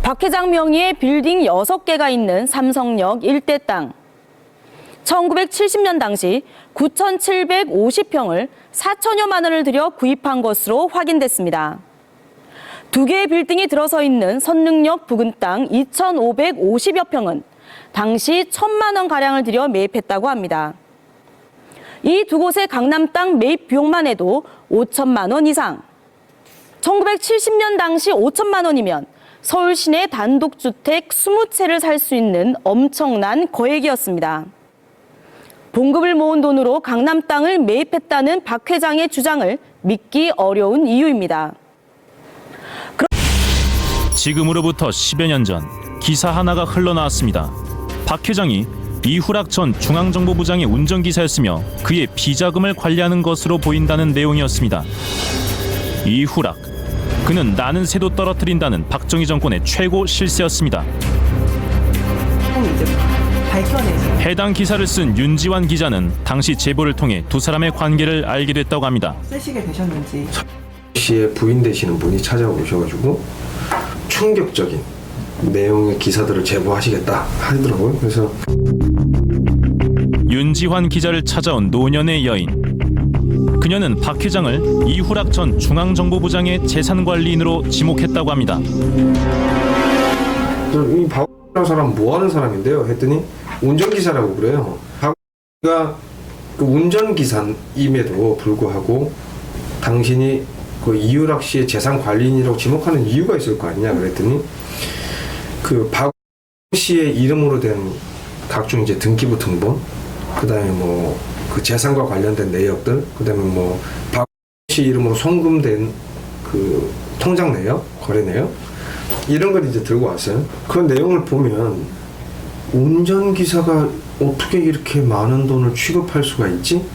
박 회장 명의의 빌딩 6개가 있는 삼성역 일대 땅. 1970년 당시 9,750평을 4천여만 원을 들여 구입한 것으로 확인됐습니다. 2개의 빌딩이 들어서 있는 선릉역 부근 땅 2,550여 평은 당시 1,000만 원가량을 들여 매입했다고 합니다. 이 두 곳의 강남 땅 매입 비용만 해도 5천만 원 이상. 1970년 당시 5천만 원이면 서울 시내 단독주택 20채를 살 수 있는 엄청난 거액이었습니다. 봉급을 모은 돈으로 강남 땅을 매입했다는 박 회장의 주장을 믿기 어려운 이유입니다. 지금으로부터 10여 년 전 기사 하나가 흘러나왔습니다. 박 회장이 이후락 전 중앙정보부장의 운전기사였으며 그의 비자금을 관리하는 것으로 보인다는 내용이었습니다. 이후락, 그는 나는 새도 떨어뜨린다는 박정희 정권의 최고 실세였습니다. 해당 기사를 쓴 윤지환 기자는 당시 제보를 통해 두 사람의 관계를 알게 됐다고 합니다. 쓰시게 되셨는지. 씨의 부인 되시는 분이 찾아오셔가지고 충격적인 내용의 기사들을 제보하시겠다 하더라고요. 그래서 윤지환 기자를 찾아온 노년의 여인. 그녀는 박 회장을 이후락 전 중앙정보부장의 재산관리인으로 지목했다고 합니다. 이 박이라는 사람 뭐 하는 사람인데요? 했더니 운전기사라고 그래요. 박가 그 운전기사임에도 불구하고 당신이 그 이후락 씨의 재산관리인이라고 지목하는 이유가 있을 거 아니냐 그랬더니 그 박 씨의 이름으로 된 각종 이제 등기부 등본, 그다음에 뭐 그 재산과 관련된 내역들, 그다음에 뭐 박 씨 이름으로 송금된 그 통장 내역, 거래 내역 이런 걸 이제 들고 왔어요. 그 내용을 보면 운전기사가 어떻게 이렇게 많은 돈을 취급할 수가 있지?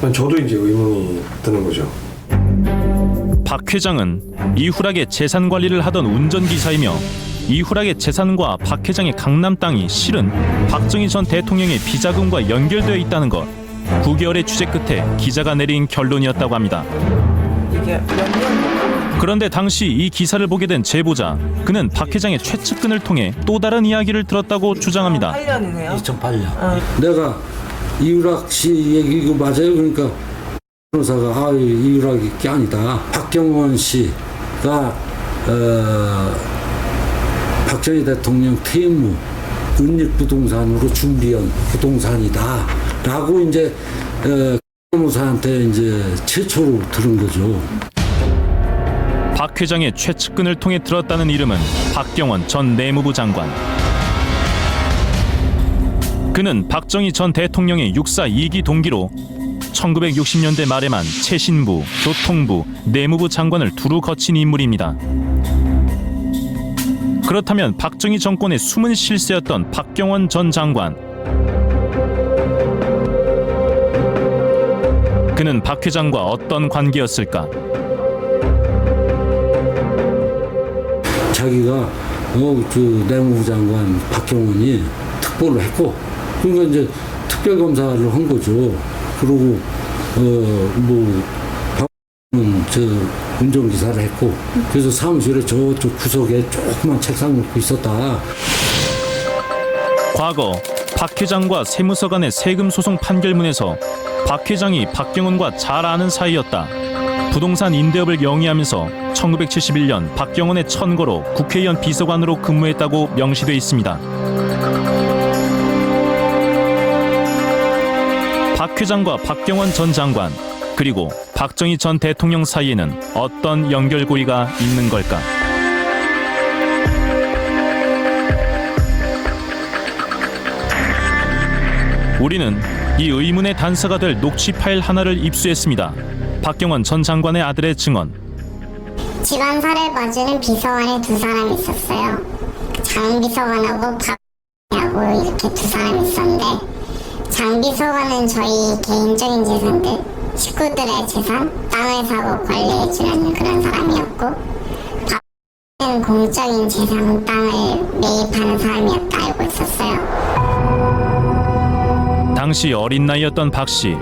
저도 이제 의문이 드는 거죠. 박 회장은 이후락의 재산 관리를 하던 운전기사이며 이후락의 재산과 박 회장의 강남 땅이 실은 박정희 전 대통령의 비자금과 연결되어 있다는 것, 9개월의 취재 끝에 기자가 내린 결론이었다고 합니다. 이게 몇 년? 그런데 당시 이 기사를 보게 된 제보자, 그는 박 회장의 최측근을 통해 또 다른 이야기를 들었다고 주장합니다. 8년이네요. 2008년. 내가 이유락 씨 얘기 이거 맞아요? 그러니까 변호사가 이유락이 게 아니다. 박경원 씨가 박정희 대통령 퇴임 후 은닉부동산으로 준비한 부동산이다. 라고 이제 변호사한테 이제 최초로 들은 거죠. 박 회장의 최측근을 통해 들었다는 이름은 박경원 전 내무부 장관. 그는 박정희 전 대통령의 육사 2기 동기로 1960년대 말에만 최신부, 교통부, 내무부 장관을 두루 거친 인물입니다. 그렇다면 박정희 정권의 숨은 실세였던 박경원 전 장관. 그는 박 회장과 어떤 관계였을까? 자기가 그 내무부 장관 박경원이 특보를 했고, 그러니까 이제 특별검사를 한 거죠. 그리고 박경원은 저 운전기사를 했고, 그래서 사무실에 저쪽 구석에 조그만 책상 놓고 있었다. 과거 박 회장과 세무서 간의 세금 소송 판결문에서 박 회장이 박경원과 잘 아는 사이였다. 부동산 임대업을 영위하면서 1971년 박경원의 천거로 국회의원 비서관으로 근무했다고 명시돼 있습니다. 박 회장과 박경원 전 장관, 그리고 박정희 전 대통령 사이에는 어떤 연결고리가 있는 걸까? 우리는 이 의문의 단서가 될 녹취 파일 하나를 입수했습니다. 박경원 전 장관의 아들의 증언. 집안사를 봐주는 비서관이 두 사람 있었어요. 장비서관하고 박하고 이렇게 두 사람 있었는데, 장비서관은 저희 개인적인 재산들, 식구들의 재산, 땅을 사고 관리해주는 그런 사람이었고, 박은 공적인 재산, 땅을 매입하는 사람이었다 알고 있었어요. 당시 어린 나이였던 박 씨.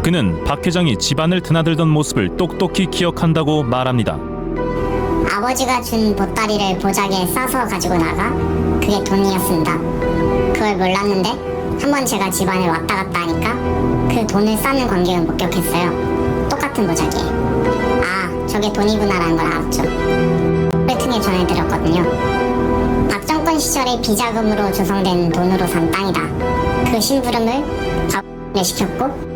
그는 박 회장이 집안을 드나들던 모습을 똑똑히 기억한다고 말합니다. 아버지가 준 보따리를 보자기에 싸서 가지고 나가. 그게 돈이었습니다. 그걸 몰랐는데 한번 제가 집안에 왔다 갔다 하니까 그 돈을 싸는 광경을 목격했어요. 똑같은 보자기에. 아, 저게 돈이구나라는 걸 알았죠. 통해 전해드렸거든요. 박정권 시절에 비자금으로 조성된 돈으로 산 땅이다. 그 심부름을 박을 시켰고,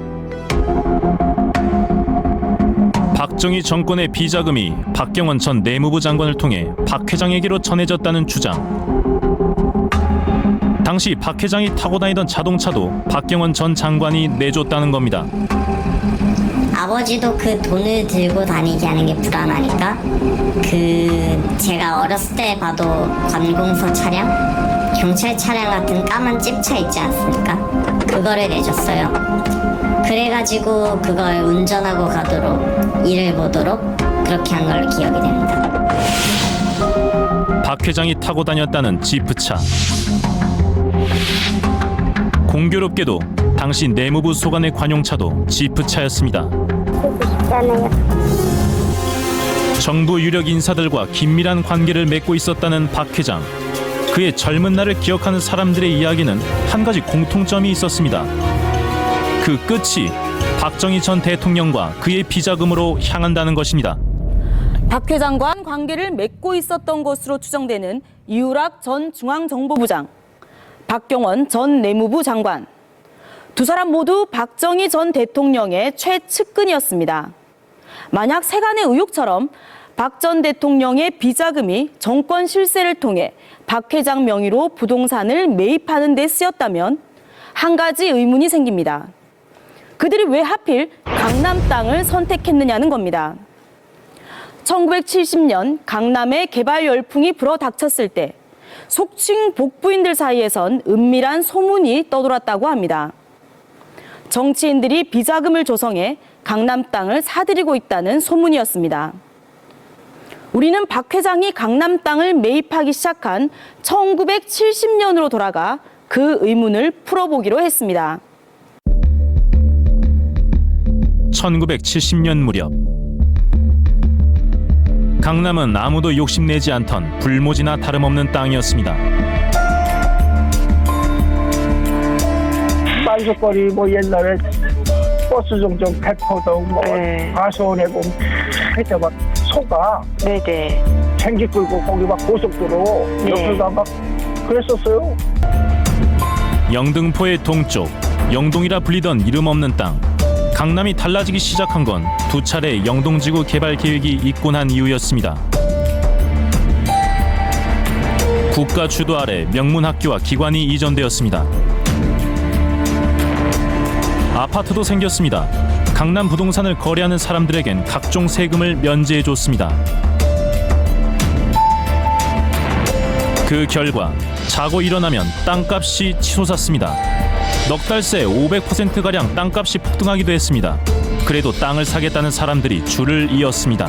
박정희 정권의 비자금이 박경원 전 내무부 장관을 통해 박 회장에게로 전해졌다는 주장. 당시 박 회장이 타고 다니던 자동차도 박경원 전 장관이 내줬다는 겁니다. 아버지도 그 돈을 들고 다니게 하는 게 불안하니까 제가 어렸을 때 봐도 관공서 차량, 경찰 차량 같은 까만 찝차 있지 않습니까? 그거를 내줬어요. 그래가지고 그걸 운전하고 가도록 일을 보도록 그렇게 한 걸로 기억이 됩니다. 박 회장이 타고 다녔다는 지프차. 공교롭게도 당시 내무부 소관의 관용차도 지프차였습니다. 정부 유력 인사들과 긴밀한 관계를 맺고 있었다는 박 회장. 그의 젊은 날을 기억하는 사람들의 이야기는 한 가지 공통점이 있었습니다. 그 끝이 박정희 전 대통령과 그의 비자금으로 향한다는 것입니다. 박 회장과 관계를 맺고 있었던 것으로 추정되는 이우락 전 중앙정보부장, 박경원 전 내무부 장관. 두 사람 모두 박정희 전 대통령의 최측근이었습니다. 만약 세간의 의혹처럼 박 전 대통령의 비자금이 정권 실세를 통해 박 회장 명의로 부동산을 매입하는 데 쓰였다면 한 가지 의문이 생깁니다. 그들이 왜 하필 강남 땅을 선택했느냐는 겁니다. 1970년 강남에 개발 열풍이 불어닥쳤을 때 속칭 복부인들 사이에선 은밀한 소문이 떠돌았다고 합니다. 정치인들이 비자금을 조성해 강남 땅을 사들이고 있다는 소문이었습니다. 우리는 박 회장이 강남 땅을 매입하기 시작한 1970년으로 돌아가 그 의문을 풀어보기로 했습니다. 1970년 무렵 강남은 아무도 욕심내지 않던 불모지나 다름없는 땅이었습니다. 빤소거리 뭐 옛날에 버스 정점 백포동 뭐 가수원에 보면 그때 막 소가 생기 끌고 거기 막 고속도로 옆에가 막 그랬었어요. 영등포의 동쪽, 영동이라 불리던 이름 없는 땅. 강남이 달라지기 시작한 건 두 차례 영동지구 개발 계획이 있곤한 이유였습니다. 국가 주도 아래 명문학교와 기관이 이전되었습니다. 아파트도 생겼습니다. 강남 부동산을 거래하는 사람들에겐 각종 세금을 면제해줬습니다. 그 결과 자고 일어나면 땅값이 치솟았습니다. 넉 달 새 500%가량 땅값이 폭등하기도 했습니다. 그래도 땅을 사겠다는 사람들이 줄을 이었습니다.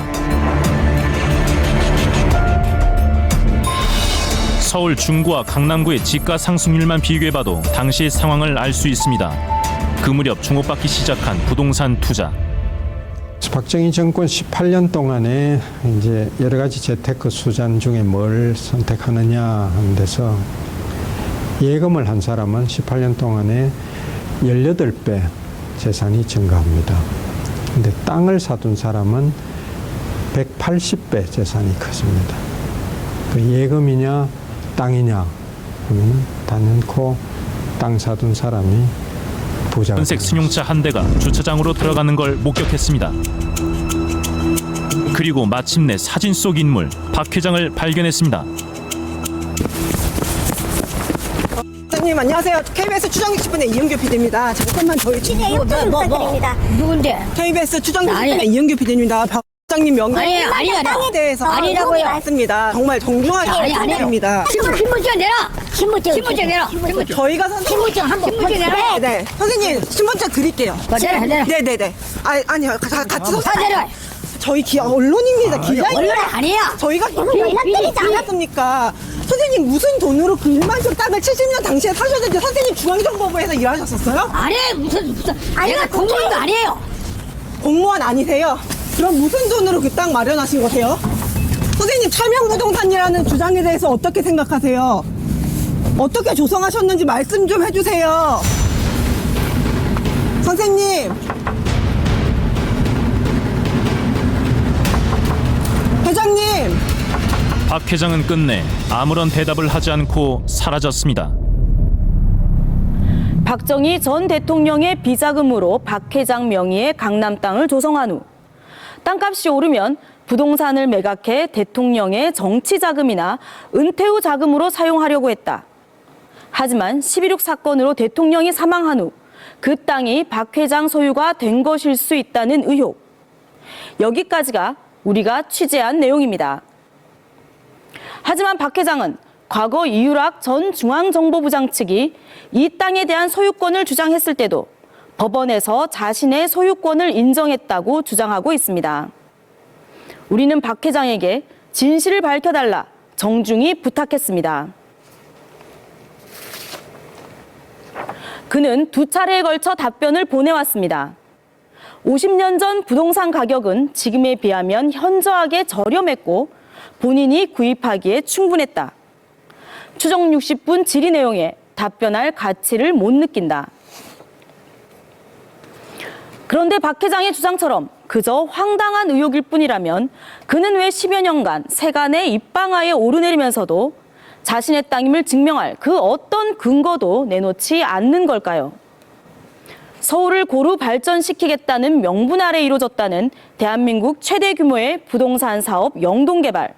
서울 중구와 강남구의 집가 상승률만 비교해봐도 당시의 상황을 알 수 있습니다. 그 무렵 주목받기 시작한 부동산 투자. 박정희 정권 18년 동안에 이제 여러 가지 재테크 수단 중에 뭘 선택하느냐 하는 데서 예금을 한 사람은 18년 동안에 18배 재산이 증가합니다. 근데 땅을 사둔 사람은 180배 재산이 커집니다. 그 예금이냐 땅이냐 하면 단연코 땅 사둔 사람이 부자가 은색 승용차 한 대가 주차장으로 들어가는 걸 목격했습니다. 그리고 마침내 사진 속 인물 박 회장을 발견했습니다. 선생님 안녕하세요. KBS 추정기 10분의 이은규 PD입니다. 잠깐만 저희 부탁드립니다. 누군데? KBS 추정기 10분의 이은규 PD입니다. 박 부장님 명예 아니야. 땅에 대해서 아니라고요. 맞습니다. 정말 정중하게 말씀드립니다. 신분증 내라. 신분증 내라. 저희가 선생님 신분증 한번 내라. 네 선생님 신분증 드릴게요. 내라. 네네네. 아니요 같이 다 내라. 저희 언론입니다. 기자입니다. 언론 아니야. 저희가 연락드리지 않았습니까? 선생님 무슨 돈으로 그 1만평 땅을 70년 당시에 사셨는지 선생님 중앙정보부에서 일하셨었어요? 아니 무슨 내가 공무원도 아니에요. 공무원 아니세요? 그럼 무슨 돈으로 그 땅 마련하신 거세요? 선생님 차명부동산이라는 주장에 대해서 어떻게 생각하세요? 어떻게 조성하셨는지 말씀 좀 해주세요. 선생님. 회장님. 박 회장은 끝내 아무런 대답을 하지 않고 사라졌습니다. 박정희 전 대통령의 비자금으로 박 회장 명의의 강남 땅을 조성한 후 땅값이 오르면 부동산을 매각해 대통령의 정치 자금이나 은퇴 후 자금으로 사용하려고 했다. 하지만 11.6 사건으로 대통령이 사망한 후 그 땅이 박 회장 소유가 된 것일 수 있다는 의혹. 여기까지가 우리가 취재한 내용입니다. 하지만 박 회장은 과거 이유락 전 중앙정보부장 측이 이 땅에 대한 소유권을 주장했을 때도 법원에서 자신의 소유권을 인정했다고 주장하고 있습니다. 우리는 박 회장에게 진실을 밝혀달라 정중히 부탁했습니다. 그는 2차례에 걸쳐 답변을 보내왔습니다. 50년 전 부동산 가격은 지금에 비하면 현저하게 저렴했고 본인이 구입하기에 충분했다. 추정 60분 질의 내용에 답변할 가치를 못 느낀다. 그런데 박 회장의 주장처럼 그저 황당한 의혹일 뿐이라면 그는 왜 10여 년간 세간의 입방아에 오르내리면서도 자신의 땅임을 증명할 그 어떤 근거도 내놓지 않는 걸까요? 서울을 고루 발전시키겠다는 명분 아래 이루어졌다는 대한민국 최대 규모의 부동산 사업 영동개발.